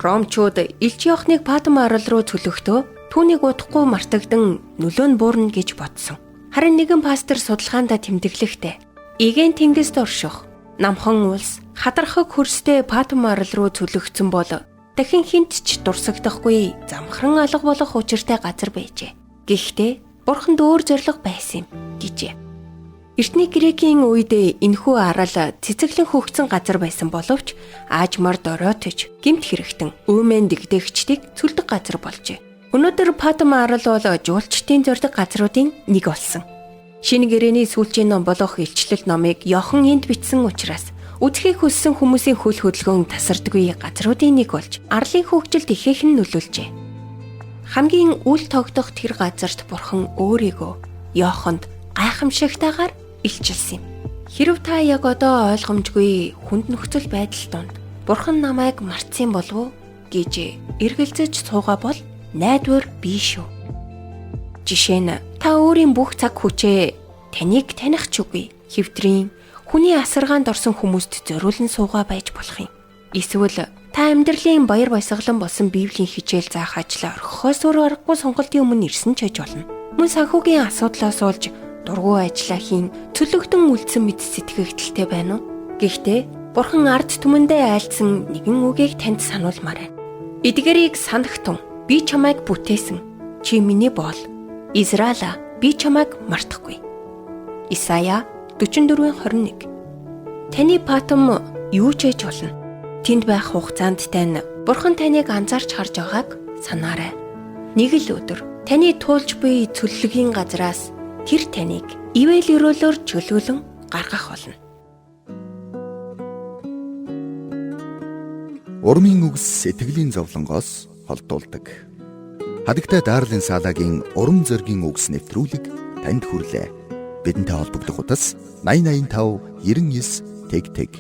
Ромчууд Илч Иохныг Патмо арал руу цөлөхдөө түүнийг удахгүй мартагдан нөлөө нь буурна гэж бодсон. Харин нэгэн пастор судалгаандаа тэмдэглэхдээ Иген тэнгист орших намхан улс хадархаг хөрстэй Патмо арал руу цөлөгдсөн бол дахин хинт ч дурсагдахгүй замхран алга болох учиртай газар байжээ. Гэхдээ Бурханд өөр зориг байсан юм гэжээ. Эртний Грекийн үед энэхүү арал цэцэглэн хөгцсөн газар байсан боловч аажмаар дороотож гэмт хэрэгтэн өөмэн дэгдээгчдийг цөлдөг газар болжээ. Өнөөдөр Патмо арал бол жуулчдын зордог газруудын нэг болсон. Шинэ гэрээний сүүлчийн ном болох Илчлэл номыг Иохан энд бичсэн учраас үзхийг хүссэн хүмүүсийн хөл хөдөлгөөн тасардаггүй газруудын нэг болж арлын хөгжилд ихээх нь нөлөөлжээ. Хамгийн үл тогтох тэр газарт Бурхан өөрийгөө Иоханд гайхамшигтайгаар илчилсэн юм. Хэрв та яг одоо ойлгомжгүй хүнд нөхцөл байдал донд Бурхан намайг мартсан болов уу гэж эргэлзэж суугаа бол найдвар бий шүү. Жишээ нь та өөрийн бүх цаг хүчээ таныг таних ч үгүй хэвтрийн хүний асаргаанд орсон хүмүүст зориулан суугаа байж болох юм. Эсвэл та амьдралын баяр баясгалан болсон Библийн хичээл заах ажлаа орхихоос өөр аргагүй сонголтын өмнө ирсэн ч гэж болно. Мөн санхүүгийн асуудлаас олж дургуй ажиллаа хийн цөлөгдөн үлдсэн мэт сэтгэгдэлтэй байна уу? Гэхдээ Бурхан ард түмэндээ айлдсан нэгэн үгийг танд сануулмаар байна. Эдгээрийг санагтун би чамайг бүтээсэн. Чи миний боол. Израиля би чамайг мартахгүй. Исая 44:21. Таны Патмо юу ч хийж болно. Тэнд байх хугацаанд тань Бурхан таныг анзаарч харж байгааг санаарай. Нэг л өдөр таны туулж буй цөллөгийн газраас тэр таныг ивэл өрөөлөөр чөлөөлөн гаргах болно. Урмын үгс сэтгэлийн зовлонгоос холдуулдаг. Хадагтай Дарлин Салагийн урам зоригийн үгс нэвтрүүлэг танд хүрлээ. Бидэнтэй холбогдох утас 8085 99 тэг тэг